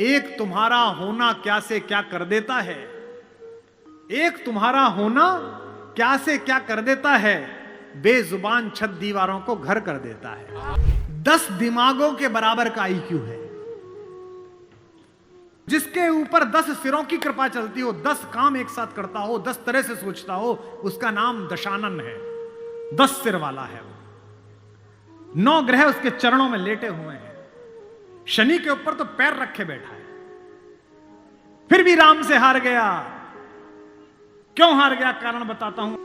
एक तुम्हारा होना क्या से क्या कर देता है, एक तुम्हारा होना क्या से क्या कर देता है, बेजुबान छत दीवारों को घर कर देता है। 10 दिमागों के बराबर का आईक्यू है, जिसके ऊपर 10 सिरों की कृपा चलती हो, 10 काम एक साथ करता हो, 10 तरह से सोचता हो, उसका नाम दशानन है। 10 सिर वाला है वो। 9 ग्रह उसके चरणों में लेटे हुए हैं। शनि के ऊपर तो पैर रखे बैठा है, फिर भी राम से हार गया। क्यों हार गया? कारण बताता हूं।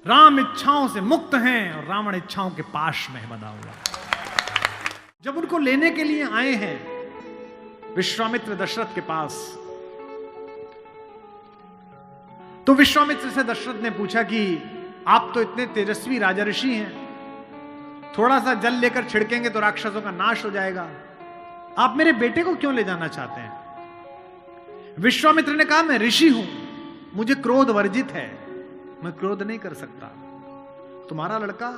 राम इच्छाओं से मुक्त हैं और रावण इच्छाओं के पाश में बंधा हुआ। जब उनको लेने के लिए आए हैं विश्वामित्र दशरथ के पास, तो विश्वामित्र से दशरथ ने पूछा कि आप तो इतने तेजस्वी राजा ऋषि हैं, थोड़ा सा जल लेकर छिड़केंगे तो राक्षसों का नाश हो जाएगा, आप मेरे बेटे को क्यों ले जाना चाहते हैं? विश्वामित्र ने कहा, मैं ऋषि हूं, मुझे क्रोध वर्जित है, मैं क्रोध नहीं कर सकता। तुम्हारा लड़का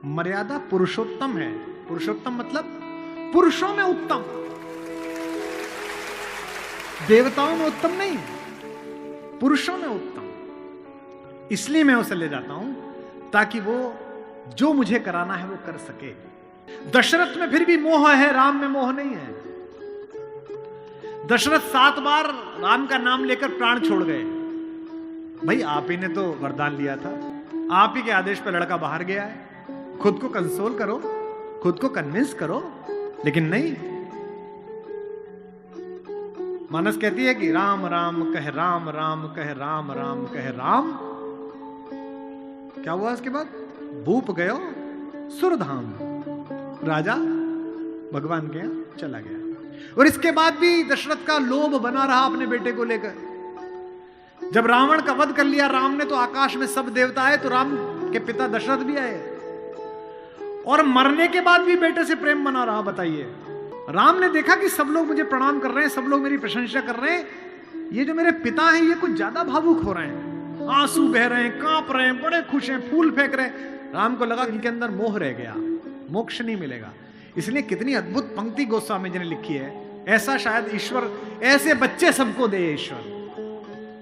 मर्यादा पुरुषोत्तम है। पुरुषोत्तम मतलब पुरुषों में उत्तम, देवताओं में उत्तम नहीं, पुरुषों में उत्तम। इसलिए मैं उसे ले जाता हूं ताकि वो जो मुझे कराना है वो कर सके। दशरथ में फिर भी मोह है, राम में मोह नहीं है। दशरथ 7 बार राम का नाम लेकर प्राण छोड़ गए। भाई आप ही ने तो वरदान लिया था, आप ही के आदेश पर लड़का बाहर गया है, खुद को कंसोल करो, खुद को कन्विंस करो। लेकिन नहीं, मानस कहती है कि राम राम कह राम, राम कह राम, राम कह राम। क्या हुआ उसके बाद? भूप गयो सुरधाम, राजा भगवान के यहां चला गया। और इसके बाद भी दशरथ का लोभ बना रहा अपने बेटे को लेकर। जब रावण का वध कर लिया राम ने, तो आकाश में सब देवता आए, तो राम के पिता दशरथ भी आए, और मरने के बाद भी बेटे से प्रेम बना रहा। बताइए, राम ने देखा कि सब लोग मुझे प्रणाम कर रहे हैं, सब लोग मेरी प्रशंसा कर रहे हैं, ये जो मेरे पिता हैं ये कुछ ज्यादा भावुक हो रहे हैं, आंसू बह रहे हैं, कांप रहे हैं, बड़े खुश हैं, फूल फेंक रहे हैं। राम को लगा इनके अंदर मोह रह गया, मोक्ष नहीं मिलेगा। इसलिए कितनी अद्भुत पंक्ति गोस्वामी जी ने लिखी है, ऐसा शायद ईश्वर, ऐसे बच्चे सबको दे ईश्वर,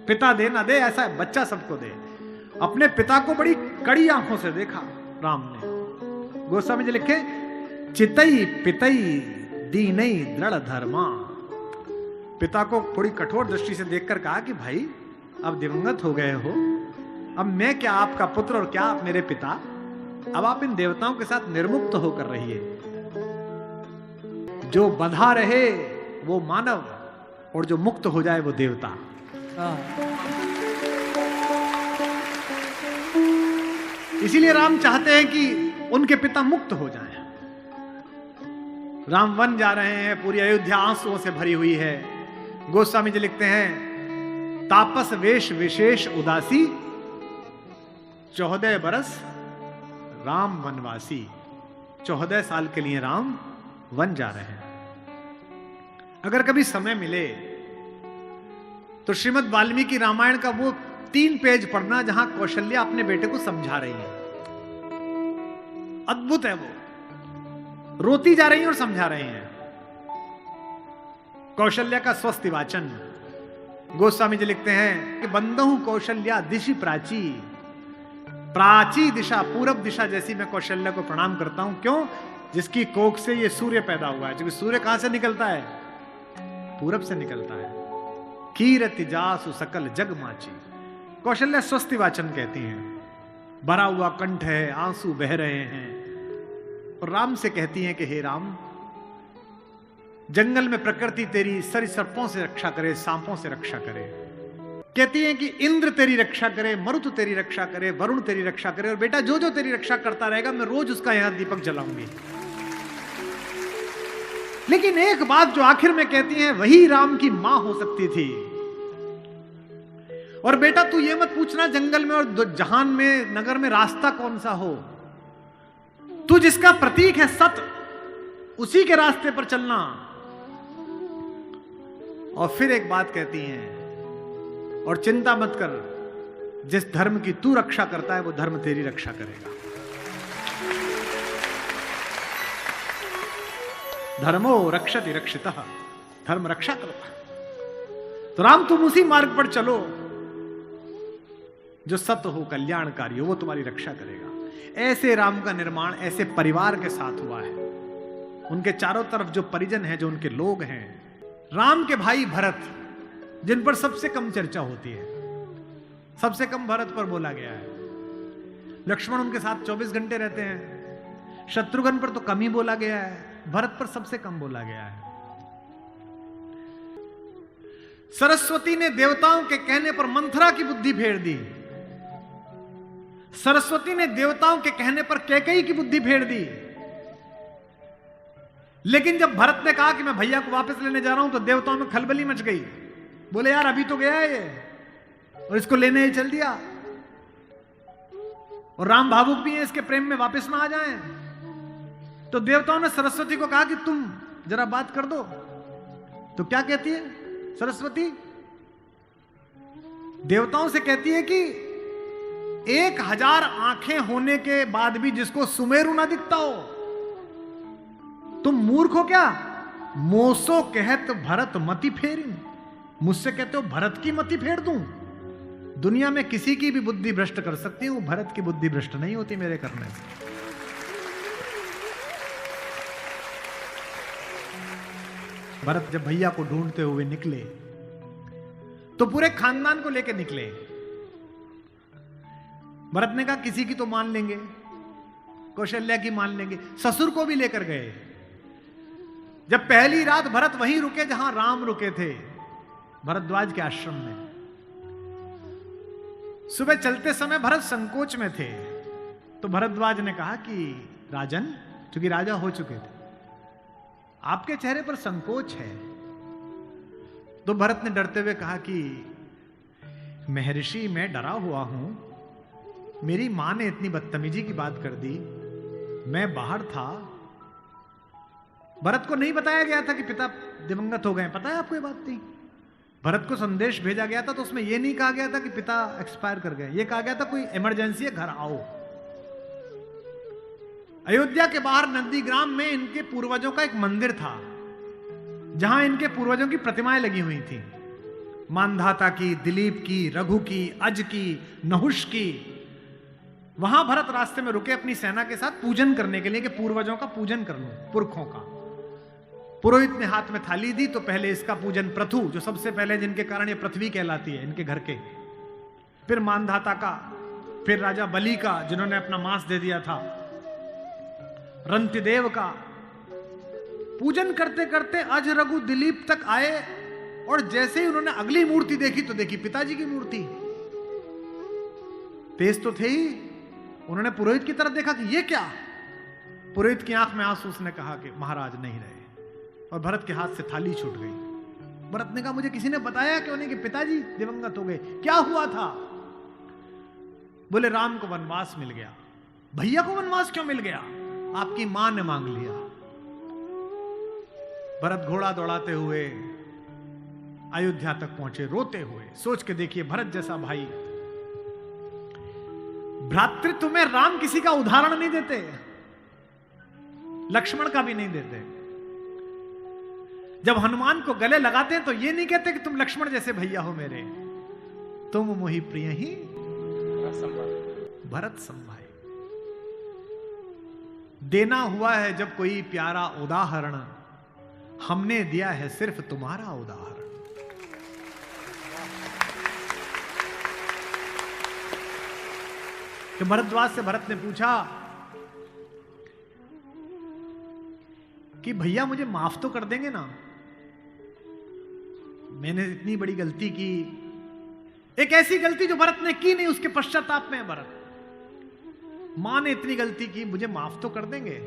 पिता दे ना दे, ऐसा बच्चा सबको दे। अपने पिता को बड़ी कड़ी आंखों से देखा राम ने। गोस्वामी जी लिखे, चितई पितई दीनई दृढ़ धर्मा। पिता को थोड़ी कठोर दृष्टि से देखकर कहा कि भाई अब दिवंगत हो गए हो, अब मैं क्या आपका पुत्र और क्या आप मेरे पिता, अब आप इन देवताओं के साथ निर्मुक्त होकर रहिए। जो बंधा रहे वो मानव, और जो मुक्त हो जाए वो देवता। इसीलिए राम चाहते हैं कि उनके पिता मुक्त हो जाएं। राम वन जा रहे हैं, पूरी अयोध्या आंसुओं से भरी हुई है। गोस्वामी जी लिखते हैं, तापस वेश विशेष उदासी, 14 बरस राम वनवासी। 14 साल के लिए राम वन जा रहे हैं। अगर कभी समय मिले तो श्रीमद् वाल्मीकि रामायण का वो 3 पेज पढ़ना जहां कौशल्या अपने बेटे को समझा रही है। अद्भुत है वो, रोती जा रही है और समझा रही हैं। कौशल्या का स्वस्ति वाचन। गोस्वामी जी लिखते हैं कि बंदहु कौशल्या दिशि प्राची, प्राची दिशा, पूरब दिशा जैसी मैं कौशल्या को प्रणाम करता हूं। क्यों? जिसकी कोख से ये सूर्य पैदा हुआ है। क्योंकि सूर्य कहां से निकलता है? पूरब से निकलता है। कीरति जासु सकल जग माची। कौशल्या स्वस्ति वाचन कहती हैं। भरा हुआ कंठ है, आंसू बह रहे हैं, और राम से कहती हैं कि हे राम, जंगल में प्रकृति तेरी सरीसृपों से रक्षा करे, सांपों से रक्षा करे। कहती हैं कि इंद्र तेरी रक्षा करे, मरुत तेरी रक्षा करे, वरुण तेरी रक्षा करे, और बेटा जो जो तेरी रक्षा करता रहेगा मैं रोज उसका यहां दीपक जलाऊंगी। लेकिन एक बात जो आखिर में कहती हैं, वही राम की मां हो सकती थी। और बेटा तू ये मत पूछना जंगल में और जहान में, नगर में रास्ता कौन सा हो, तू जिसका प्रतीक है सत्य, उसी के रास्ते पर चलना। और फिर एक बात कहती हैं, और चिंता मत कर, जिस धर्म की तू रक्षा करता है वो धर्म तेरी रक्षा करेगा। धर्मो रक्षति रक्षितः। धर्म रक्षा करो। तो राम तुम उसी मार्ग पर चलो जो सत्य हो, कल्याणकारी हो, वो तुम्हारी रक्षा करेगा। ऐसे राम का निर्माण ऐसे परिवार के साथ हुआ है। उनके चारों तरफ जो परिजन हैं, जो उनके लोग हैं, राम के भाई भरत, जिन पर सबसे कम चर्चा होती है, सबसे कम भरत पर बोला गया है। लक्ष्मण उनके साथ 24 घंटे रहते हैं। शत्रुघ्न पर तो कम ही बोला गया है, भरत पर सबसे कम बोला गया है। सरस्वती ने देवताओं के कहने पर मंथरा की बुद्धि फेर दी। सरस्वती ने देवताओं के कहने पर कैकेयी की बुद्धि फेर दी। लेकिन जब भरत ने कहा कि मैं भैया को वापस लेने जा रहा हूं, तो देवताओं में खलबली मच गई। बोले यार अभी तो गया है ये, और इसको लेने ही चल दिया। और राम भावुक भी है इसके प्रेम में, वापस ना आ जाएं। तो देवताओं ने सरस्वती को कहा कि तुम जरा बात कर दो। तो क्या कहती है सरस्वती? देवताओं से कहती है कि 1000 आंखें होने के बाद भी जिसको सुमेरु ना दिखता हो, तुम मूर्ख हो क्या? मोसो कहत भरत मति फेरी, मुझसे कहते हो भरत की मति फेर दूं? दुनिया में किसी की भी बुद्धि भ्रष्ट कर सकती हूं, भरत की बुद्धि भ्रष्ट नहीं होती मेरे करने से। भरत जब भैया को ढूंढते हुए निकले तो पूरे खानदान को लेकर निकले। भरत ने कहा किसी की तो मान लेंगे, कौशल्या की मान लेंगे, ससुर को भी लेकर गए। जब पहली रात भरत वहीं रुके जहां राम रुके थे, भरद्वाज के आश्रम में। सुबह चलते समय भरत संकोच में थे, तो भरद्वाज ने कहा कि राजन, क्योंकि राजा हो चुके थे, आपके चेहरे पर संकोच है। तो भरत ने डरते हुए कहा कि महर्षि मैं डरा हुआ हूं, मेरी मां ने इतनी बदतमीजी की बात कर दी, मैं बाहर था। भरत को नहीं बताया गया था कि पिता दिवंगत हो गए, पता है आपको ये बात नहीं। भरत को संदेश भेजा गया था तो उसमें यह नहीं कहा गया था कि पिता एक्सपायर कर गए, यह कहा गया था कोई इमरजेंसी है, घर आओ। अयोध्या के बाहर नंदीग्राम में इनके पूर्वजों का एक मंदिर था, जहां इनके पूर्वजों की प्रतिमाएं लगी हुई थी। मानधाता की, दिलीप की, रघु की, अज की, नहुष की। वहां भरत रास्ते में रुके अपनी सेना के साथ पूजन करने के लिए कि पूर्वजों का पूजन कर लूं, पुरखों का। पुरोहित ने हाथ में थाली दी तो पहले इसका पूजन प्रथु, जो सबसे पहले जिनके कारण ये पृथ्वी कहलाती है, इनके घर के, फिर मानधाता का, फिर राजा बलि का जिन्होंने अपना मांस दे दिया था, रंतिदेव का। पूजन करते करते अज, रघु, दिलीप तक आए, और जैसे ही उन्होंने अगली मूर्ति देखी तो देखी पिताजी की मूर्ति। तेज तो थे ही, उन्होंने पुरोहित की तरफ देखा कि ये क्या। पुरोहित की आंख में आंसू, उसने कहा कि महाराज नहीं रहे, और भरत के हाथ से थाली छूट गई। भरत ने कहा मुझे किसी ने बताया क्यों नहीं कि पिताजी दिवंगत हो गए, क्या हुआ था? बोले राम को वनवास मिल गया। भैया को वनवास क्यों मिल गया? आपकी मां ने मांग लिया। भरत घोड़ा दौड़ाते हुए अयोध्या तक पहुंचे, रोते हुए। सोच के देखिए, भरत जैसा भाई, भ्रातृत्व में राम किसी का उदाहरण नहीं देते, लक्ष्मण का भी नहीं देते। जब हनुमान को गले लगाते हैं तो ये नहीं कहते कि तुम लक्ष्मण जैसे भैया हो मेरे, तुम मोहि प्रिय ही भरत संभाई। देना हुआ है जब कोई प्यारा उदाहरण, हमने दिया है सिर्फ तुम्हारा उदाहरण। तो भरद्वाज से भरत ने पूछा कि भैया मुझे माफ तो कर देंगे ना, मैंने इतनी बड़ी गलती की, एक ऐसी गलती जो भरत ने की नहीं, उसके पश्चाताप में है भरत। मां ने इतनी गलती की, मुझे माफ तो कर देंगे?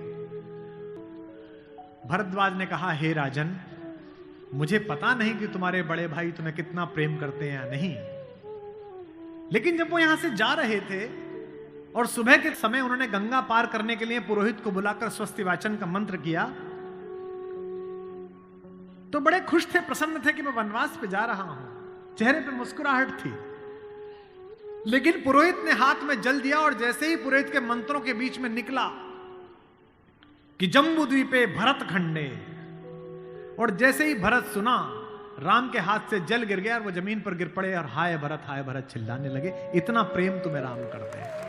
भरद्वाज ने कहा हे राजन, मुझे पता नहीं कि तुम्हारे बड़े भाई तुम्हें कितना प्रेम करते हैं या नहीं, लेकिन जब वो यहां से जा रहे थे और सुबह के समय उन्होंने गंगा पार करने के लिए पुरोहित को बुलाकर स्वस्ति वाचन का मंत्र किया, तो बड़े खुश थे, प्रसन्न थे कि मैं वनवास पे जा रहा हूं, चेहरे पे मुस्कुराहट थी। लेकिन पुरोहित ने हाथ में जल दिया, और जैसे ही पुरोहित के मंत्रों के बीच में निकला कि जम्बू द्वीपे भरत खंडे, और जैसे ही भरत सुना, राम के हाथ से जल गिर गया और वो जमीन पर गिर पड़े और हाय भरत चिल्लाने लगे, इतना प्रेम तुम्हें राम करते हैं।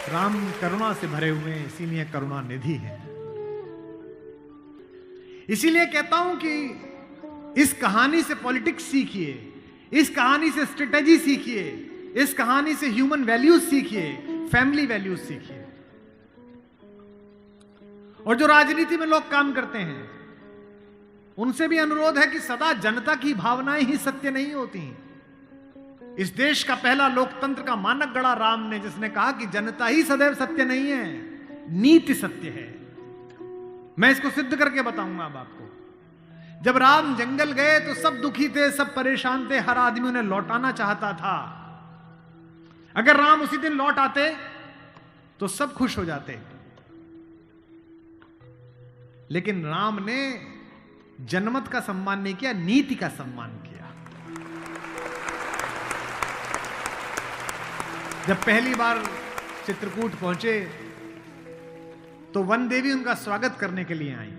राम करुणा से भरे हुए हैं, इसीलिए करुणा निधि है। इसीलिए कहता हूं कि इस कहानी से पॉलिटिक्स सीखिए, इस कहानी से स्ट्रेटेजी सीखिए, इस कहानी से ह्यूमन वैल्यूज सीखिए, फैमिली वैल्यूज सीखिए। और जो राजनीति में लोग काम करते हैं उनसे भी अनुरोध है कि सदा जनता की भावनाएं ही सत्य नहीं होती। इस देश का पहला लोकतंत्र का मानक गढ़ा राम ने, जिसने कहा कि जनता ही सदैव सत्य नहीं है, नीति सत्य है। मैं इसको सिद्ध करके बताऊंगा अब आपको। जब राम जंगल गए तो सब दुखी थे, सब परेशान थे, हर आदमी उन्हें लौटाना चाहता था। अगर राम उसी दिन लौट आते तो सब खुश हो जाते, लेकिन राम ने जनमत का सम्मान नहीं किया, नीति का सम्मान किया। जब पहली बार चित्रकूट पहुंचे तो वन देवी उनका स्वागत करने के लिए आई।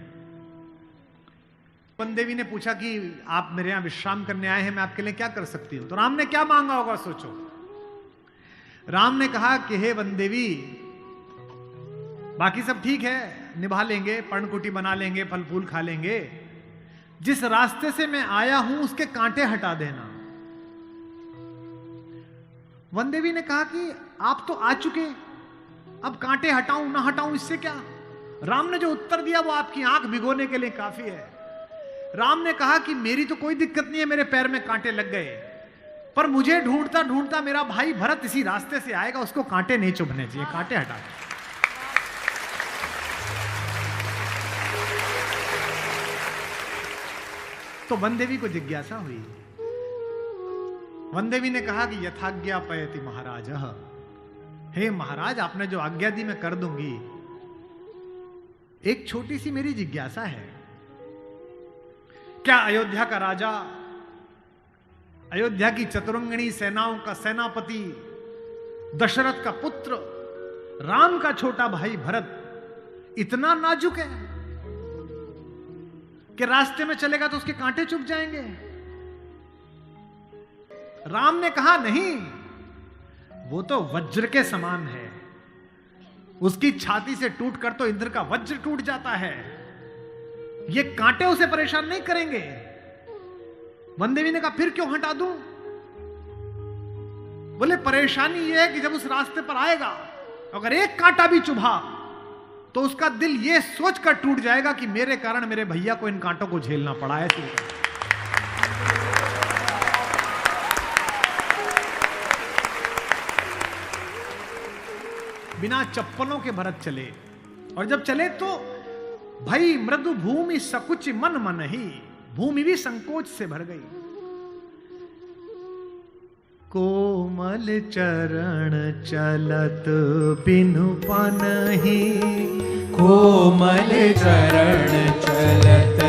वन देवी ने पूछा कि आप मेरे यहां विश्राम करने आए हैं, मैं आपके लिए क्या कर सकती हूं। तो राम ने क्या मांगा होगा सोचो। राम ने कहा कि हे वन देवी, बाकी सब ठीक है, निभा लेंगे, पर्णकुटी बना लेंगे, फल फूल खा लेंगे, जिस रास्ते से मैं आया हूं उसके कांटे हटा देना। वन देवी ने कहा कि आप तो आ चुके, अब कांटे हटाऊं ना हटाऊं इससे क्या। राम ने जो उत्तर दिया वो आपकी आंख भिगोने के लिए काफी है। राम ने कहा कि मेरी तो कोई दिक्कत नहीं है, मेरे पैर में कांटे लग गए, पर मुझे ढूंढता ढूंढता मेरा भाई भरत इसी रास्ते से आएगा, उसको कांटे नहीं चुभने चाहिए, कांटे हटा दे। तो वन देवी को जिज्ञासा हुई। वन देवी ने कहा कि यथाज्ञा पयति महाराज, हे महाराज आपने जो आज्ञा दी मैं कर दूंगी। एक छोटी सी मेरी जिज्ञासा है, क्या अयोध्या का राजा, अयोध्या की चतुरंगिणी सेनाओं का सेनापति, दशरथ का पुत्र, राम का छोटा भाई भरत इतना नाजुक है कि रास्ते में चलेगा तो उसके कांटे चुभ जाएंगे? राम ने कहा नहीं, वो तो वज्र के समान है, उसकी छाती से टूटकर तो इंद्र का वज्र टूट जाता है, ये कांटे उसे परेशान नहीं करेंगे। वन देवी ने कहा फिर क्यों हटा दूं? बोले परेशानी यह है कि जब उस रास्ते पर आएगा अगर एक कांटा भी चुभा तो उसका दिल यह सोचकर टूट जाएगा कि मेरे कारण मेरे भैया को इन कांटों को झेलना पड़ा है। बिना चप्पलों के भरत चले, और जब चले तो भाई मृदु भूमि सकुच मन मन ही, भूमि भी संकोच से भर गई। कोमल चरण चलत बिनु पनहि, कोमल चरण चलत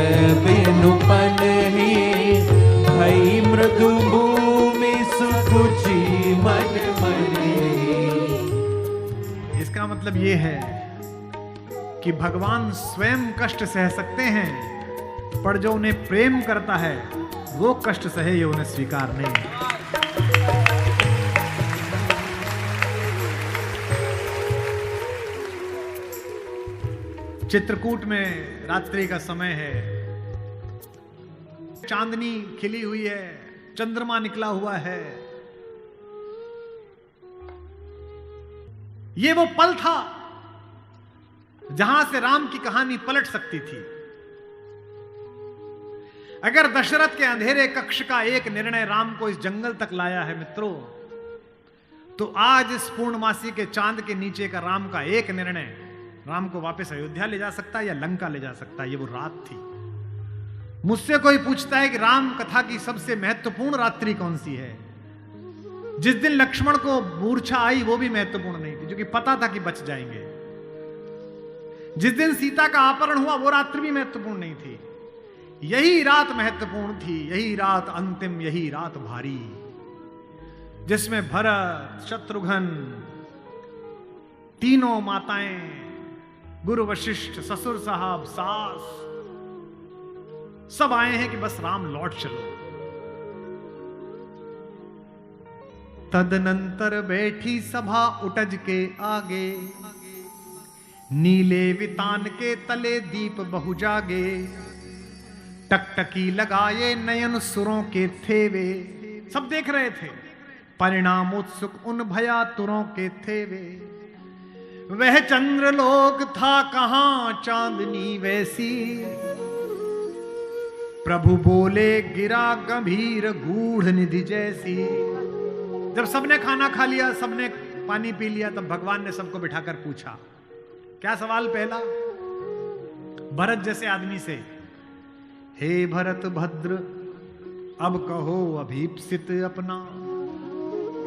बिनु पनहि, भई मृदु भूमि सुकुचि मन मनि। इसका मतलब ये है कि भगवान स्वयं कष्ट सह सकते हैं, पर जो उन्हें प्रेम करता है वो कष्ट सहे ये उन्हें स्वीकार नहीं। चित्रकूट में रात्रि का समय है, चांदनी खिली हुई है, चंद्रमा निकला हुआ है। ये वो पल था जहां से राम की कहानी पलट सकती थी। अगर दशरथ के अंधेरे कक्ष का एक निर्णय राम को इस जंगल तक लाया है मित्रों, तो आज इस पूर्णमासी के चांद के नीचे का राम का एक निर्णय राम को वापस अयोध्या ले जा सकता है या लंका ले जा सकता है। ये वो रात थी। मुझसे कोई पूछता है कि राम कथा की सबसे महत्वपूर्ण रात्रि कौन सी है, जिस दिन लक्ष्मण को मूर्छा आई वो भी महत्वपूर्ण नहीं थी, क्योंकि पता था कि बच जाएंगे। जिस दिन सीता का अपहरण हुआ वो रात्रि भी महत्वपूर्ण नहीं थी। यही रात महत्वपूर्ण थी, यही रात अंतिम, यही रात भारी, जिसमें भरत, शत्रुघ्न, तीनों माताएं गुरु वशिष्ठ, ससुर साहब, सास, सब आए हैं कि बस राम लौट चलो। तदनंतर बैठी सभा उटज के आगे, नीले वितान के तले दीप बहु जागे, टकटकी लगाए नयन सुरों के थे वे। सब देख रहे थे, परिणाम उत्सुक उन भयातुरों के थे वे। वह चंद्रलोक था कहां चांदनी वैसी, प्रभु बोले गिरा गंभीर गूढ़ निधि जैसी। जब सबने खाना खा लिया, सबने पानी पी लिया, तब भगवान ने सबको बिठाकर पूछा। क्या सवाल पहला? भरत जैसे आदमी से, हे भरत भद्र, अब कहो अभीप्सित अपना।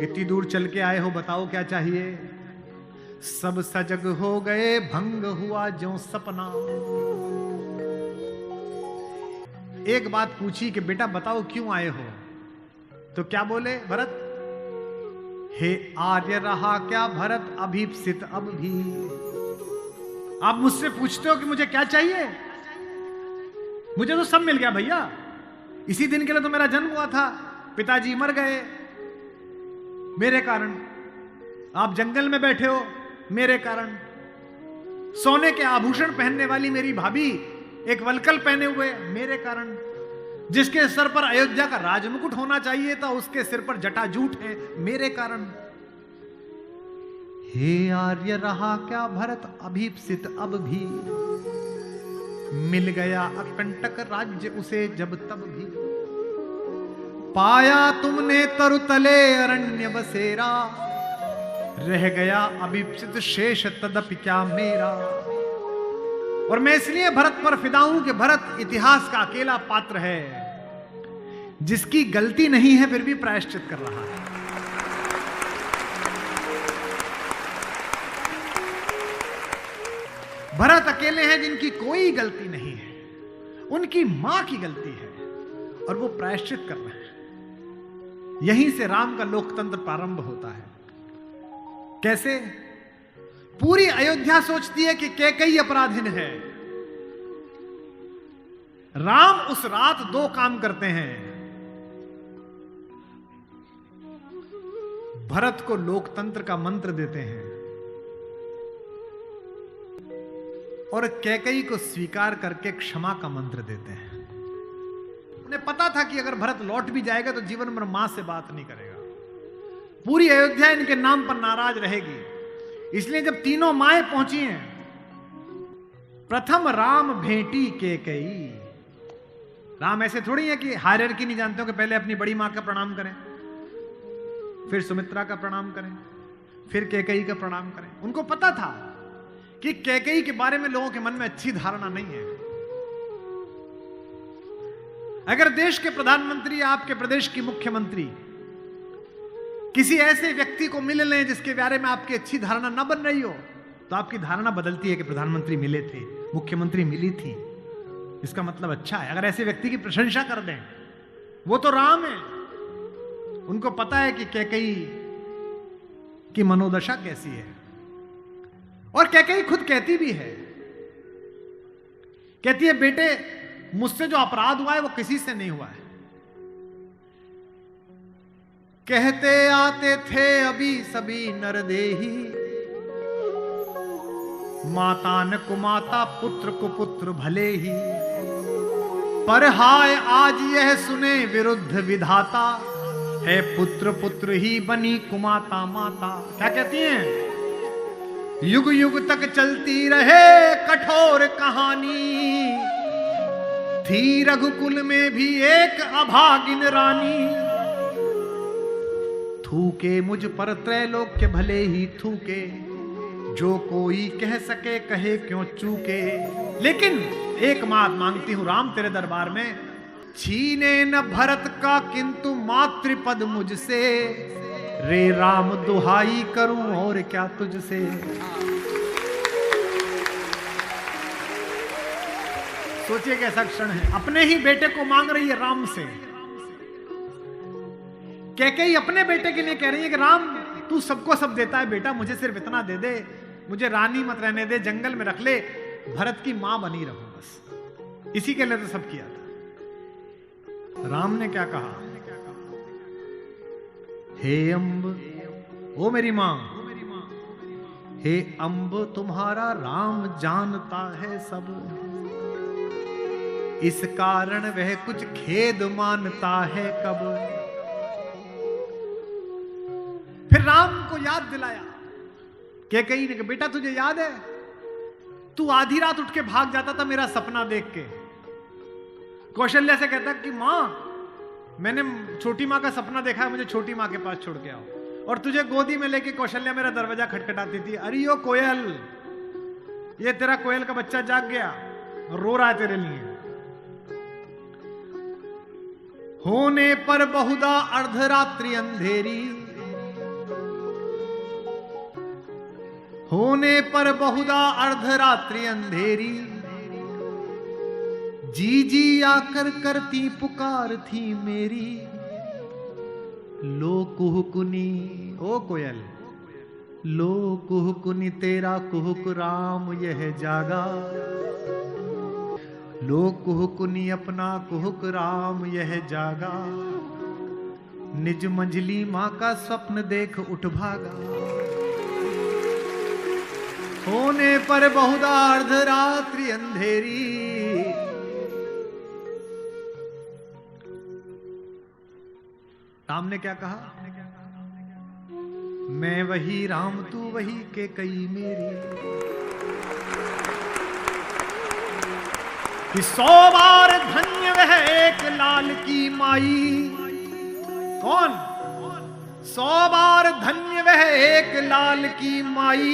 इतनी दूर चल के आए हो, बताओ क्या चाहिए? सब सजग हो गए, भंग हुआ ज्यों सपना। एक बात पूछी कि बेटा बताओ क्यों आए हो? तो क्या बोले भरत? हे आर्य रहा क्या भरत अभीप्सित अब भी। आप मुझसे पूछते हो कि मुझे क्या चाहिए? मुझे तो सब मिल गया भैया। इसी दिन के लिए तो मेरा जन्म हुआ था, पिताजी मर गए मेरे कारण, आप जंगल में बैठे हो मेरे कारण, सोने के आभूषण पहनने वाली मेरी भाभी एक वलकल पहने हुए मेरे कारण, जिसके सर पर अयोध्या का राजमुकुट होना चाहिए था उसके सिर पर जटाजूट है मेरे कारण। हे आर्य रहा क्या भरत अभीप्सित अब भी, मिल गया अकंटक राज्य उसे जब तब भी। पाया तुमने तरुतले अरण्य बसेरा, रह गया अभीप्सित शेष तदपि क्या मेरा। और मैं इसलिए भरत पर फिदा हूं कि भरत इतिहास का अकेला पात्र है जिसकी गलती नहीं है फिर भी प्रायश्चित कर रहा है। भरत अकेले हैं जिनकी कोई गलती नहीं है, उनकी मां की गलती है और वो प्रायश्चित कर रहे हैं। यहीं से राम का लोकतंत्र प्रारंभ होता है। कैसे? पूरी अयोध्या सोचती है कि कैकेयी अपराधीन है। राम उस रात 2 काम करते हैं। भरत को लोकतंत्र का मंत्र देते हैं और कैकेयी को स्वीकार करके क्षमा का मंत्र देते हैं। उन्हें पता था कि अगर भरत लौट भी जाएगा तो जीवन भर मां से बात नहीं करेगा, पूरी अयोध्या इनके नाम पर नाराज रहेगी। इसलिए जब तीनों माएं पहुंची हैं, प्रथम राम भेंटी कैकेयी। राम ऐसे थोड़ी है कि हायरार्की नहीं जानते हो कि पहले अपनी बड़ी मां का प्रणाम करें, फिर सुमित्रा का प्रणाम करें, फिर कैकेयी का प्रणाम करें। उनको पता था कि कैकेयी के बारे में लोगों के मन में अच्छी धारणा नहीं है। अगर देश के प्रधानमंत्री या आपके प्रदेश की मुख्यमंत्री किसी ऐसे व्यक्ति को मिल लें जिसके बारे में आपकी अच्छी धारणा न बन रही हो, तो आपकी धारणा बदलती है कि प्रधानमंत्री मिले थे, मुख्यमंत्री मिली थी, इसका मतलब अच्छा है। अगर ऐसे व्यक्ति की प्रशंसा कर दें, वो तो राम है, उनको पता है कि कैकेयी की मनोदशा कैसी है। और कैकेयी खुद कहती भी है, कहती है बेटे मुझसे जो अपराध हुआ है वो किसी से नहीं हुआ है। कहते आते थे अभी सभी नरदेही, माता न कुमाता पुत्र को पुत्र भले ही, पर हाय आज यह सुने विरुद्ध विधाता, है पुत्र पुत्र ही बनी कुमाता माता। क्या कहती हैं? युग युग तक चलती रहे कठोर कहानी, थी रघुकुल में भी एक अभागिन रानी, थूके मुझ पर त्रैलोक्य भले ही थूके, जो कोई कह सके कहे क्यों चूके। लेकिन एक बात मांगती हूं राम तेरे दरबार में, छीने न भरत का किंतु मातृपद मुझसे, रे राम दुहाई करूं और क्या तुझसे। सोचिए कैसा क्षण है, अपने ही बेटे को मांग रही है राम से। कैकेयी अपने बेटे के लिए कह रही है कि राम तू सबको सब देता है बेटा, मुझे सिर्फ इतना दे दे मुझे रानी मत रहने दे, जंगल में रख ले, भरत की मां बनी रहूं बस। इसी के लिए तो सब किया था। राम ने क्या कहा? हे अम्ब, ओ मेरी मां, हे अम्ब तुम्हारा राम जानता है सब, इस कारण वह कुछ खेद मानता है कब। फिर राम को याद दिलाया कैकेयी ने कि बेटा तुझे याद है, तू आधी रात उठ के भाग जाता था मेरा सपना देख के। कौशल्या से कहता कि मां, मैंने छोटी मां का सपना देखा है, मुझे छोटी मां के पास छोड़ के आओ। और तुझे गोदी में लेके कौशल्या मेरा दरवाजा खटखटाती थी, अरे ओ कोयल, ये तेरा कोयल का बच्चा जाग गया, रो रहा है तेरे लिए। होने पर बहुधा अर्धरात्रि अंधेरी, होने पर बहुधा अर्धरात्रि अंधेरी, जी जी आकर करती पुकार थी मेरी। लो कुहुकुनी, ओ कोयल, लो कुहुकुनी तेरा कुहुक राम यह जागा। लो कुहुकुनी अपना कुहुक राम यह जागा, निज मंझली मां का स्वप्न देख उठ भागा। होने पर बहुधा अर्धरात्रि अंधेरी, राम ने क्या कहा? मैं वही राम तू वही कैकेयी मेरी, कि 100 बार धन्य वह एक लाल की माई। कौन? 100 बार धन्य वह एक लाल की माई,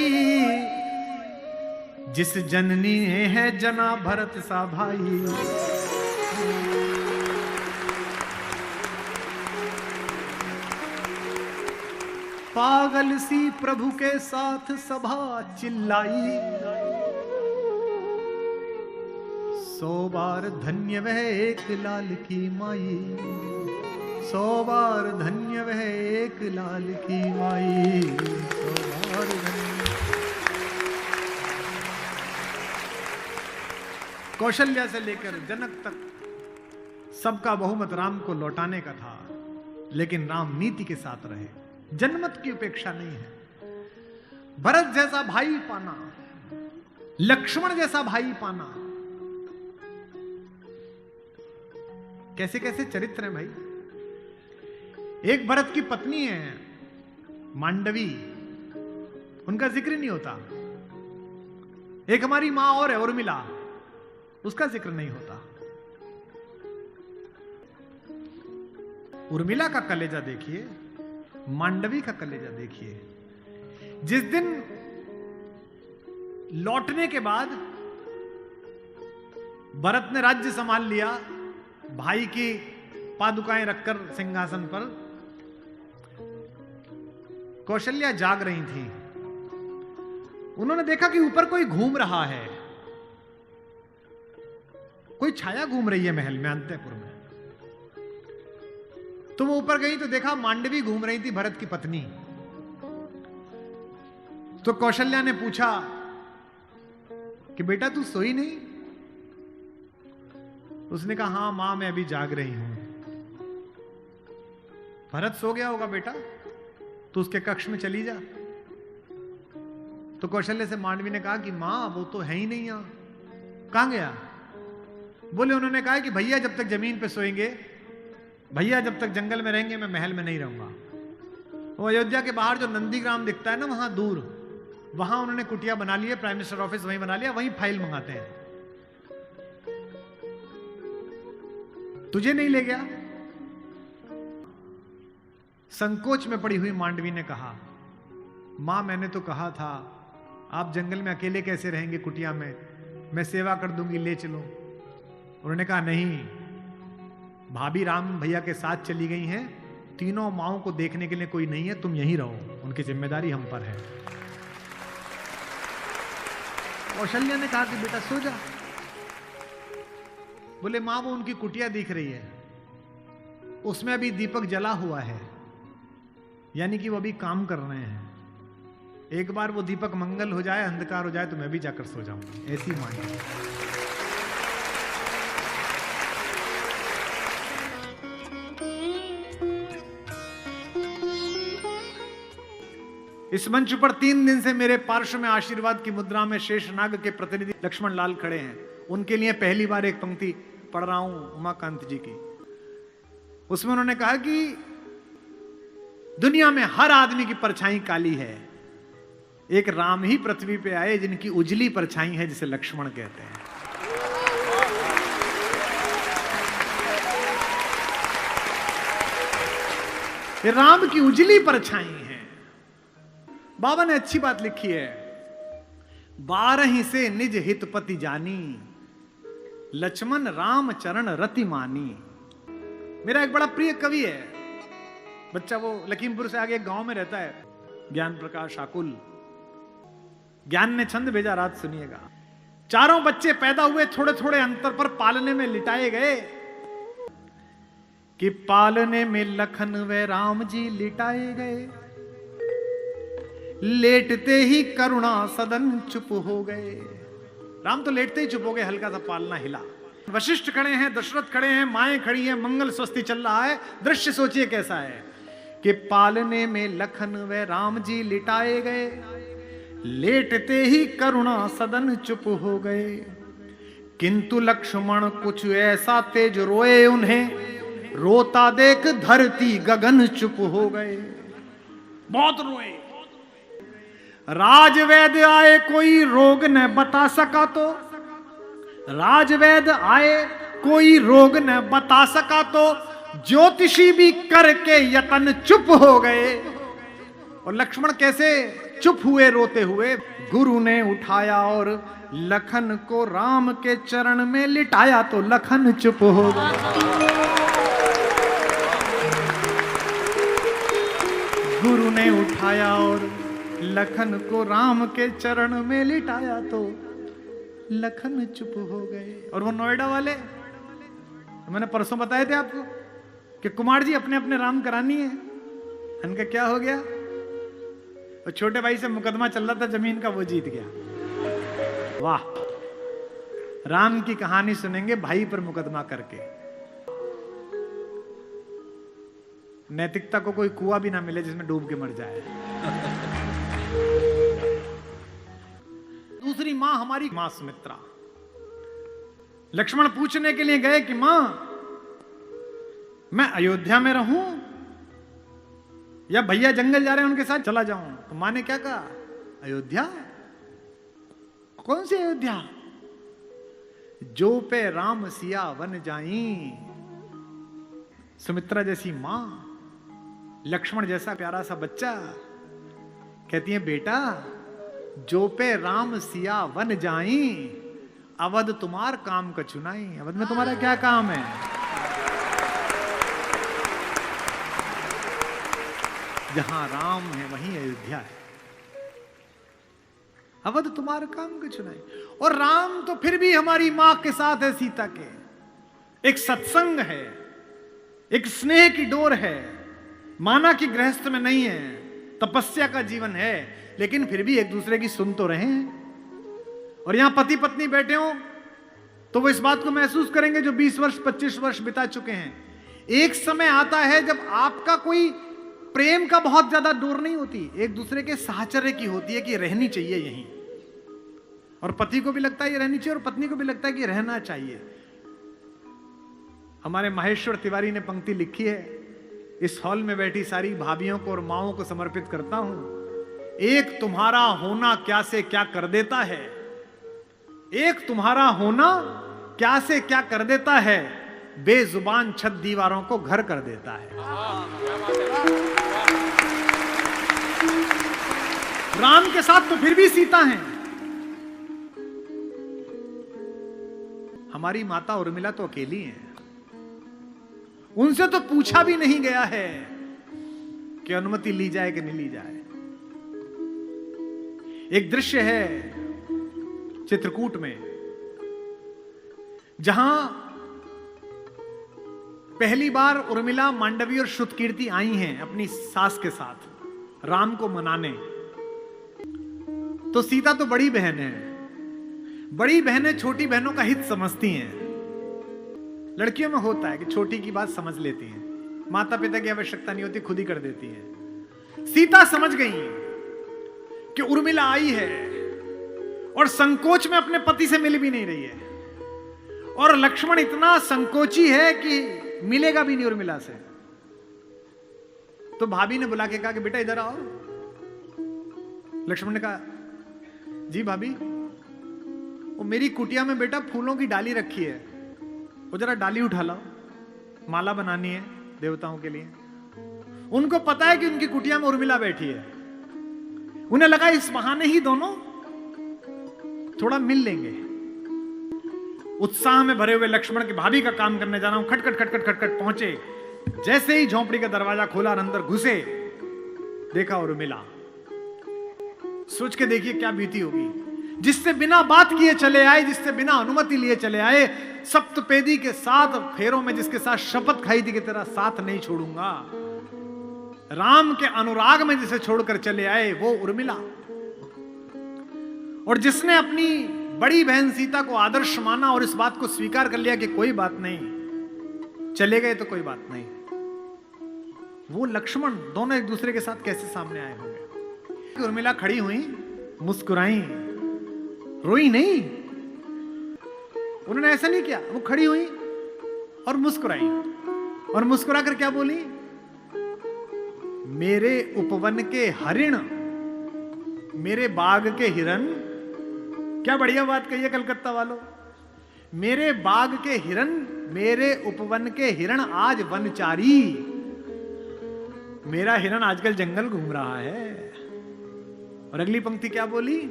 जिस जननी ने है जना भरत सा भाई। पागल सी प्रभु के साथ सभा चिल्लाई, 100 बार धन्य वह एक लाल की माई, 100 बार धन्य वह एक लाल की माई, 100 बार धन्य। कौशल्या से लेकर जनक तक सबका बहुमत राम को लौटाने का था, लेकिन राम नीति के साथ रहे, जनमत की उपेक्षा नहीं है। भरत जैसा भाई पाना, लक्ष्मण जैसा भाई पाना, कैसे कैसे चरित्र हैं भाई। एक भरत की पत्नी है मांडवी, उनका जिक्र नहीं होता। एक हमारी मां और है उर्मिला, उसका जिक्र नहीं होता। उर्मिला का कलेजा देखिए, मांडवी का कलेजा देखिए। जिस दिन लौटने के बाद भरत ने राज्य संभाल लिया, भाई की पादुकाएं रखकर सिंहासन पर, कौशल्या जाग रही थी। उन्होंने देखा कि ऊपर कोई घूम रहा है, कोई छाया घूम रही है महल में, अंतःपुर में। तो वो ऊपर गई तो देखा मांडवी घूम रही थी, भरत की पत्नी। तो कौशल्या ने पूछा कि बेटा तू सोई नहीं? उसने कहा हां मां, मैं अभी जाग रही हूं। भरत सो गया होगा बेटा, तो उसके कक्ष में चली जा। तो कौशल्या से मांडवी ने कहा कि मां वो तो है ही नहीं यहां, कहां गया? बोले उन्होंने कहा कि भैया जब तक जमीन पे सोएंगे, भैया जब तक जंगल में रहेंगे, मैं महल में नहीं रहूंगा। वो अयोध्या के बाहर जो नंदीग्राम दिखता है ना, वहां दूर, वहां उन्होंने कुटिया बना ली है, प्राइम मिनिस्टर ऑफिस वहीं बना लिया, वहीं फाइल मंगाते हैं। तुझे नहीं ले गया? संकोच में पड़ी हुई मांडवी ने कहा, मां मैंने तो कहा था आप जंगल में अकेले कैसे रहेंगे कुटिया में, मैं सेवा कर दूंगी, ले चलो। उन्होंने कहा नहीं, भाभी राम भैया के साथ चली गई हैं, तीनों माओं को देखने के लिए कोई नहीं है, तुम यहीं रहो, उनकी जिम्मेदारी हम पर है। कौशल्या ने कहा कि बेटा सो जा। बोले मां वो उनकी कुटिया दिख रही है, उसमें अभी दीपक जला हुआ है, यानी कि वो अभी काम कर रहे हैं। एक बार वो दीपक मंगल हो जाए, अंधकार हो जाए तो मैं भी जाकर सो जाऊंगी, ऐसी मांग है। इस मंच पर 3 दिन से मेरे पार्श्व में आशीर्वाद की मुद्रा में शेषनाग के प्रतिनिधि लक्ष्मण लाल खड़े हैं। उनके लिए पहली बार एक पंक्ति पढ़ रहा हूं उमाकांत जी की। उसमें उन्होंने कहा कि दुनिया में हर आदमी की परछाई काली है, एक राम ही पृथ्वी पे आए जिनकी उजली परछाई है, जिसे लक्ष्मण कहते हैं। ये राम की उजली परछाई है। बाबा ने अच्छी बात लिखी है, 12 से निज हितपति जानी, लक्ष्मण राम चरण रति मानी। मेरा एक बड़ा प्रिय कवि है, बच्चा वो लखीमपुर से आगे एक गांव में रहता है, ज्ञान प्रकाश आकुल। ज्ञान ने छंद भेजा, रात सुनिएगा। 4 बच्चे पैदा हुए, थोड़े थोड़े अंतर पर पालने में लिटाए गए, कि पालने में लखन व राम जी लिटाए गए, लेटते ही करुणा सदन चुप हो गए। राम तो लेटते ही चुप हो गए, हल्का सा पालना हिला। वशिष्ठ खड़े हैं, दशरथ खड़े हैं, माएं खड़ी हैं, मंगल स्वस्ति चल रहा है। दृश्य सोचिए कैसा है कि पालने में लखन व राम जी लिटाए गए, लेटते ही करुणा सदन चुप हो गए, किंतु लक्ष्मण कुछ ऐसा तेज रोए उन्हें, रोता देख धरती गगन चुप हो गए। बहुत रोए। राजवैद्य आए कोई रोग न बता सका तो, राजवैद्य आए कोई रोग न बता सका तो, ज्योतिषी भी करके यतन चुप हो गए। और लक्ष्मण कैसे चुप हुए रोते हुए? गुरु ने उठाया और लखन को राम के चरण में लिटाया तो लखन चुप हो गया। गुरु ने उठाया और लखन को राम के चरण में लिटाया तो लखन चुप हो गए। और वो नोएडा वाले, मैंने परसों बताए थे आपको कि कुमार जी अपने अपने राम करानी है। उनका क्या हो गया? और छोटे भाई से मुकदमा चल रहा था जमीन का, वो जीत गया। वाह, राम की कहानी सुनेंगे भाई पर मुकदमा करके। नैतिकता को कोई कुआं भी ना मिले जिसमें डूब के मर जाए। दूसरी मां हमारी मां सुमित्रा। लक्ष्मण पूछने के लिए गए कि मां मैं अयोध्या में रहूं या भैया जंगल जा रहे हैं उनके साथ चला जाऊं? तो मां ने क्या कहा? अयोध्या? कौन सी अयोध्या? जो पे राम सिया वन जाई। सुमित्रा जैसी मां, लक्ष्मण जैसा प्यारा सा बच्चा, कहती है बेटा जो पे राम सिया वन जाई, अवध तुम्हार काम का चुनाई। अवध में तुम्हारा क्या काम है? जहां राम है वहीं अयोध्या है। अवध तुम्हारा काम का चुनाई। और राम तो फिर भी हमारी मां के साथ है, सीता के। एक सत्संग है, एक स्नेह की डोर है। माना कि गृहस्थ में नहीं है, तपस्या का जीवन है, लेकिन फिर भी एक दूसरे की सुन तो रहे हैं। और यहां पति पत्नी बैठे हो तो वो इस बात को महसूस करेंगे जो 20 वर्ष 25 वर्ष बिता चुके हैं। एक समय आता है जब आपका कोई प्रेम का बहुत ज्यादा डोर नहीं होती, एक दूसरे के साहचर्य की होती है कि रहनी चाहिए यहीं। और पति को भी लगता है ये रहनी चाहिए और पत्नी को भी लगता है कि रहना चाहिए। हमारे महेश्वर तिवारी ने पंक्ति लिखी है, इस हॉल में बैठी सारी भाभियों को और माओं को समर्पित करता हूं। एक तुम्हारा होना क्या से क्या कर देता है, एक तुम्हारा होना क्या से क्या कर देता है, बेजुबान छत दीवारों को घर कर देता है। राम के साथ तो फिर भी सीता हैं। हमारी माता उर्मिला तो अकेली हैं। उनसे तो पूछा भी नहीं गया है कि अनुमति ली जाए कि नहीं ली जाए। एक दृश्य है चित्रकूट में, जहां पहली बार उर्मिला, मांडवी और श्रुतकीर्ति आई हैं अपनी सास के साथ राम को मनाने। तो सीता तो बड़ी बहन है, बड़ी बहनें छोटी बहनों का हित समझती हैं। लड़कियों में होता है कि छोटी की बात समझ लेती हैं, माता पिता की आवश्यकता नहीं होती, खुद ही कर देती हैं। सीता समझ गई कि उर्मिला आई है और संकोच में अपने पति से मिल भी नहीं रही है, और लक्ष्मण इतना संकोची है कि मिलेगा भी नहीं उर्मिला से। तो भाभी ने बुला के कहा कि बेटा इधर आओ। लक्ष्मण ने कहा जी भाभी, वो मेरी कुटिया में बेटा फूलों की डाली रखी है, वो जरा डाली उठा लाओ, माला बनानी है देवताओं के लिए। उनको पता है कि उनकी कुटिया में उर्मिला बैठी है, उन्हें लगा इस बहाने ही दोनों थोड़ा मिल लेंगे। उत्साह में भरे हुए लक्ष्मण की भाभी का काम करने जा रहा हूं, खटखट खटखट खटखट पहुंचे। जैसे ही झोंपड़ी का दरवाजा खोला और अंदर घुसे, देखा उर्मिला। सोच के देखिए क्या बीती होगी। जिससे बिना बात किए चले आए, जिससे बिना अनुमति लिए चले आए, सप्तपेदी के 7 फेरों में जिसके साथ शपथ खाई थी कि तेरा साथ नहीं छोड़ूंगा, राम के अनुराग में जिसे छोड़कर चले आए, वो उर्मिला। और जिसने अपनी बड़ी बहन सीता को आदर्श माना और इस बात को स्वीकार कर लिया कि कोई बात नहीं, चले गए तो कोई बात नहीं, वो लक्ष्मण दोनों एक दूसरे के साथ कैसे सामने आए होंगे। उर्मिला खड़ी हुई, मुस्कुराई, रोई नहीं। उन्होंने ऐसा नहीं किया, वो खड़ी हुई और मुस्कुराई, और मुस्कुरा कर क्या बोली, मेरे उपवन के हरिण, मेरे बाग के हिरन। क्या बढ़िया बात कही है कलकत्ता वालों। मेरे बाग के हिरन, मेरे उपवन के हिरण आज वनचारी। मेरा हिरन आजकल जंगल घूम रहा है। और अगली पंक्ति क्या बोली,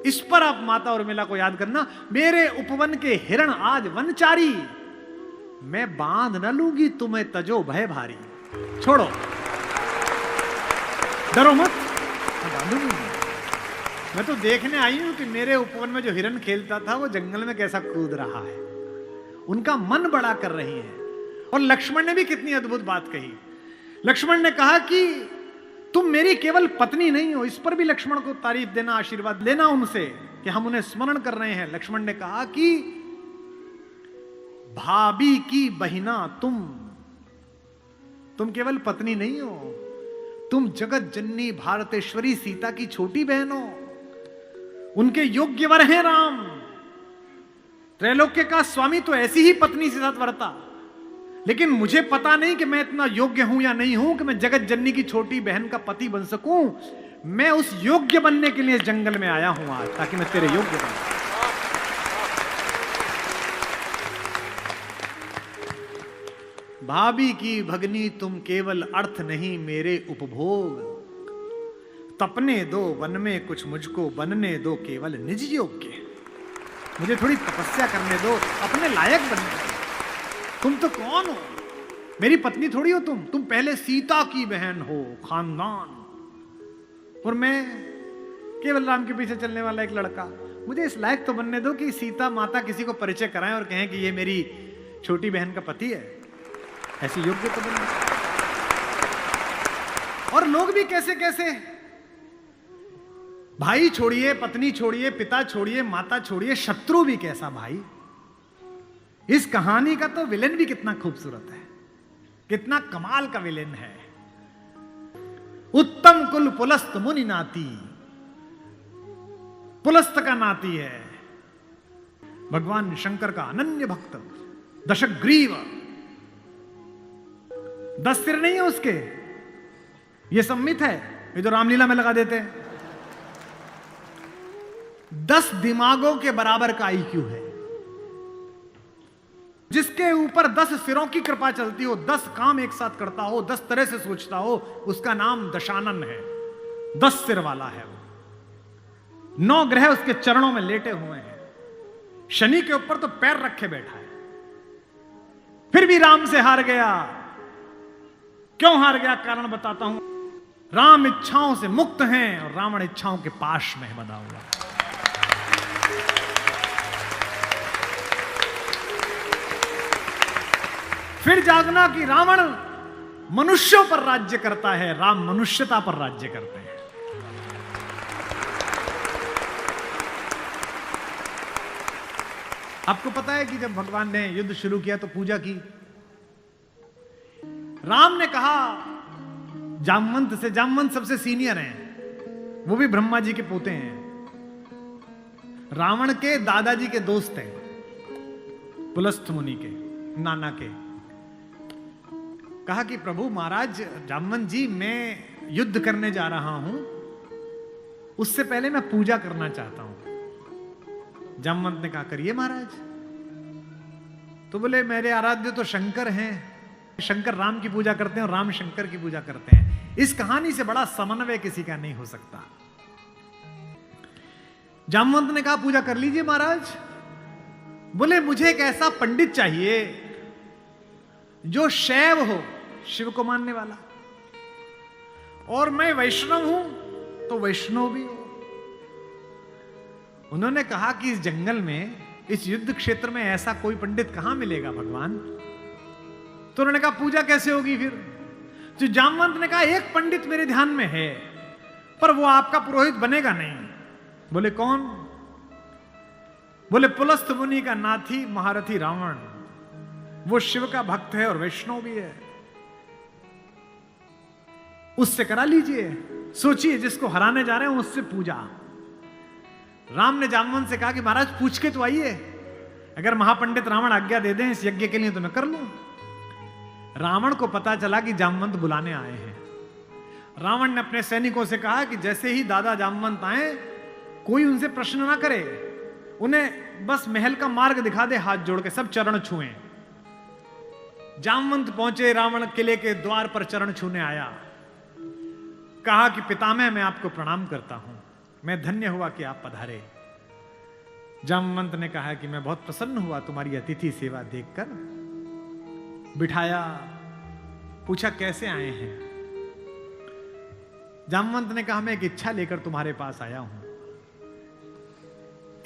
इस पर आप माता उर्मिला को याद करना, मेरे उपवन के हिरण आज वनचारी, मैं बांध न लूंगी तुम्हें तजो भय भारी। छोड़ो, डरो मत, मैं बांधूंगी। मैं तो देखने आई हूं कि मेरे उपवन में जो हिरन खेलता था वो जंगल में कैसा कूद रहा है। उनका मन बड़ा कर रही है। और लक्ष्मण ने भी कितनी अद्भुत बात कही। लक्ष्मण ने कहा कि तुम मेरी केवल पत्नी नहीं हो। इस पर भी लक्ष्मण को तारीफ देना, आशीर्वाद लेना उनसे कि हम उन्हें स्मरण कर रहे हैं। लक्ष्मण ने कहा कि भाभी की बहिना तुम केवल पत्नी नहीं हो, तुम जगत जननी भारतेश्वरी सीता की छोटी बहन हो। उनके योग्य वर हैं राम। त्रैलोक्य का स्वामी तो ऐसी ही पत्नी से साथ वर्ता, लेकिन मुझे पता नहीं कि मैं इतना योग्य हूं या नहीं हूं कि मैं जगत जननी की छोटी बहन का पति बन सकूं। मैं उस योग्य बनने के लिए इस जंगल में आया हूं आज, ताकि मैं तेरे योग्य बनूं। भाभी की भगनी तुम केवल अर्थ नहीं मेरे उपभोग। तपने दो वन में कुछ मुझको बनने दो केवल निज योग्य। मुझे थोड़ी तपस्या करने दो, अपने लायक बनने दो। तुम तो कौन हो, मेरी पत्नी थोड़ी हो तुम पहले सीता की बहन हो, खानदान, और मैं केवल राम के पीछे चलने वाला एक लड़का। मुझे इस लायक तो बनने दो कि सीता माता किसी को परिचय कराएं और कहें कि ये मेरी छोटी बहन का पति है। ऐसी योग्य तो बनने। और लोग भी कैसे कैसे, भाई छोड़िए, पत्नी छोड़िए, पिता छोड़िए, माता छोड़िए, शत्रु भी कैसा भाई। इस कहानी का तो विलेन भी कितना खूबसूरत है, कितना कमाल का विलेन है। उत्तम कुल पुलस्त मुनि नाती, पुलस्त का नाती है भगवान शंकर का अनन्य भक्त। दशग्रीव, 10 सिर नहीं है उसके, ये सम्मित है, ये तो रामलीला में लगा देते हैं। 10 दिमागों के बराबर का आईक्यू है। जिसके ऊपर 10 सिरों की कृपा चलती हो, 10 काम एक साथ करता हो, 10 तरह से सोचता हो, उसका नाम दशानन है। 10 सिर वाला है वो। 9 ग्रह उसके चरणों में लेटे हुए हैं। शनि के ऊपर तो पैर रखे बैठा है। फिर भी राम से हार गया। क्यों हार गया, कारण बताता हूं। राम इच्छाओं से मुक्त हैं और रावण इच्छाओं के पाश में बंधा हुआ। फिर जागना कि रावण मनुष्यों पर राज्य करता है, राम मनुष्यता पर राज्य करते हैं। आपको पता है कि जब भगवान ने युद्ध शुरू किया तो पूजा की। राम ने कहा जामवंत से, जामवंत सबसे सीनियर हैं, वो भी ब्रह्मा जी के पोते हैं, रावण के दादाजी के दोस्त हैं, पुलस्त्य मुनि के नाना के। कहा कि प्रभु महाराज जामवंत जी, मैं युद्ध करने जा रहा हूं, उससे पहले मैं पूजा करना चाहता हूं। जामवंत ने कहा करिए महाराज। तो बोले मेरे आराध्य तो शंकर हैं, शंकर राम की पूजा करते हैं और राम शंकर की पूजा करते हैं, इस कहानी से बड़ा समन्वय किसी का नहीं हो सकता। जामवंत ने कहा पूजा कर लीजिए महाराज। बोले मुझे एक ऐसा पंडित चाहिए जो शैव हो, शिव को मानने वाला, और मैं वैष्णव हूं तो वैष्णव भी हो। उन्होंने कहा कि इस जंगल में, इस युद्ध क्षेत्र में ऐसा कोई पंडित कहां मिलेगा भगवान। तो उन्होंने कहा पूजा कैसे होगी फिर। तो जामवंत ने कहा एक पंडित मेरे ध्यान में है, पर वो आपका पुरोहित बनेगा नहीं। बोले कौन। बोले पुलस्त्य मुनि का नाथी महारथी रावण, वो शिव का भक्त है और वैष्णव भी है, उससे करा लीजिए। सोचिए जिसको हराने जा रहे हैं उससे पूजा। राम ने जामवंत से कहा कि महाराज पूछ के तो आइए, अगर महापंडित रावण आज्ञा दे दें इस यज्ञ के लिए तो मैं कर लूं। रावण को पता चला कि जामवंत बुलाने आए हैं। रावण ने अपने सैनिकों से कहा कि जैसे ही दादा जामवंत आए कोई उनसे प्रश्न ना करे, उन्हें बस महल का मार्ग दिखा दे, हाथ जोड़ के सब चरण छुएं। जामवंत पहुंचे, रावण किले के द्वार पर चरण छूने आया, कहा कि पितामह मैं आपको प्रणाम करता हूं, मैं धन्य हुआ कि आप पधारे। जामवंत ने कहा कि मैं बहुत प्रसन्न हुआ तुम्हारी अतिथि सेवा देखकर। बिठाया, पूछा कैसे आए हैं। जामवंत ने कहा मैं एक इच्छा लेकर तुम्हारे पास आया हूं।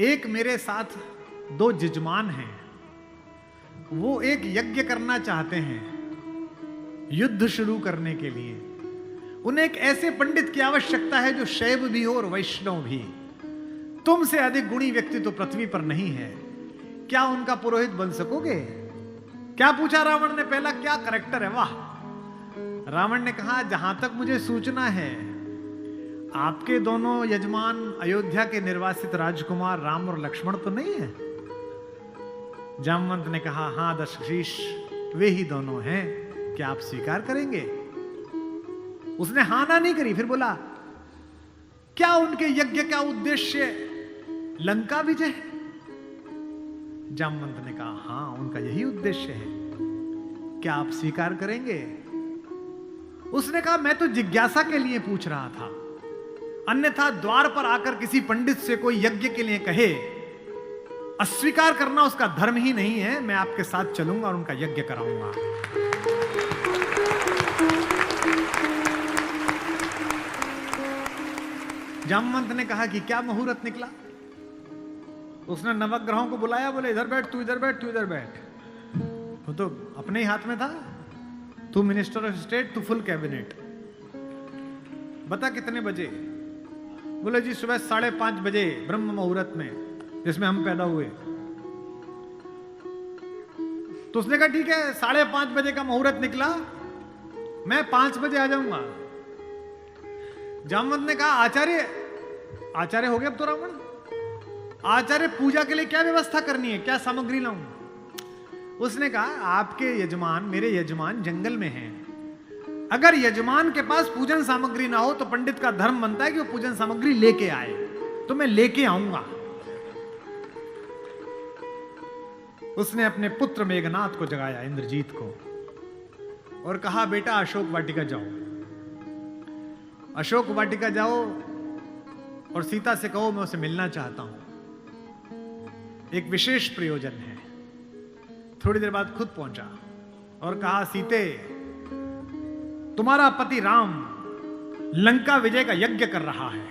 एक मेरे साथ 2 यजमान हैं, वो एक यज्ञ करना चाहते हैं युद्ध शुरू करने के लिए। उन्हें एक ऐसे पंडित की आवश्यकता है जो शैव भी हो और वैष्णव भी। तुमसे अधिक गुणी व्यक्ति तो पृथ्वी पर नहीं है, क्या उनका पुरोहित बन सकोगे। क्या पूछा रावण ने, पहला क्या करैक्टर है, वाह। रावण ने कहा जहां तक मुझे सूचना है आपके दोनों यजमान अयोध्या के निर्वासित राजकुमार राम और लक्ष्मण तो नहीं है। जामवंत ने कहा हां दशरथ, वे ही दोनों हैं, क्या आप स्वीकार करेंगे। उसने हां ना नहीं करी, फिर बोला क्या उनके यज्ञ का उद्देश्य लंका विजय है। जामवंत ने कहा हां उनका यही उद्देश्य है, क्या आप स्वीकार करेंगे। उसने कहा मैं तो जिज्ञासा के लिए पूछ रहा था, अन्यथा द्वार पर आकर किसी पंडित से कोई यज्ञ के लिए कहे, अस्वीकार करना उसका धर्म ही नहीं है। मैं आपके साथ चलूंगा और उनका यज्ञ कराऊंगा। जामवंत ने कहा कि क्या मुहूर्त निकला। उसने नवग्रहों को बुलाया, बोले इधर बैठ, तू इधर बैठ, तू इधर बैठ। वो तो अपने ही हाथ में था, तू मिनिस्टर ऑफ स्टेट, तू फुल कैबिनेट। बता कितने बजे। बोले जी सुबह 5:30 बजे ब्रह्म मुहूर्त में, जिसमें हम पैदा हुए। तो उसने कहा ठीक है 5:30 बजे का मुहूर्त निकला, मैं 5 बजे आ जाऊंगा। जामवंत ने कहा आचार्य हो गया अब तो रावण। आचार्य पूजा के लिए क्या व्यवस्था करनी है, क्या सामग्री लाऊं। उसने कहा आपके यजमान, मेरे यजमान जंगल में हैं, अगर यजमान के पास पूजन सामग्री ना हो तो पंडित का धर्म बनता है कि वो पूजन सामग्री लेके आए, तो मैं लेके आऊंगा। उसने अपने पुत्र मेघनाथ को जगाया, इंद्रजीत को, और कहा बेटा अशोक वाटिका जाओ, अशोक वाटिका जाओ और सीता से कहो मैं उसे मिलना चाहता हूं, एक विशेष प्रयोजन है। थोड़ी देर बाद खुद पहुंचा और कहा सीते तुम्हारा पति राम लंका विजय का यज्ञ कर रहा है,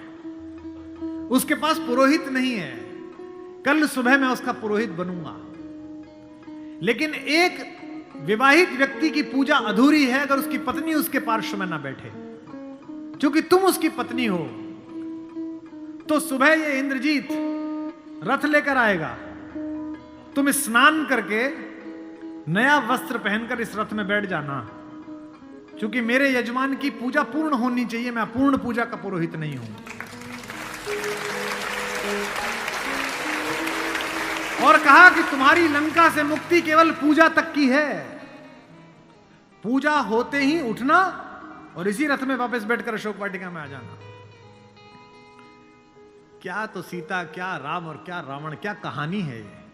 उसके पास पुरोहित नहीं है, कल सुबह मैं उसका पुरोहित बनूंगा। लेकिन एक विवाहित व्यक्ति की पूजा अधूरी है अगर उसकी पत्नी उसके पार्श्व में ना बैठे। क्योंकि तुम उसकी पत्नी हो तो सुबह ये इंद्रजीत रथ लेकर आएगा तुम स्नान करके नया वस्त्र पहनकर इस रथ में बैठ जाना, क्योंकि मेरे यजमान की पूजा पूर्ण होनी चाहिए, मैं पूर्ण पूजा का पुरोहित नहीं हूं। और कहा कि तुम्हारी लंका से मुक्ति केवल पूजा तक की है, पूजा होते ही उठना और इसी रथ में वापस बैठकर अशोक वाटिका में आ जाना। क्या तो सीता, क्या राम और क्या रावण, क्या कहानी है ये।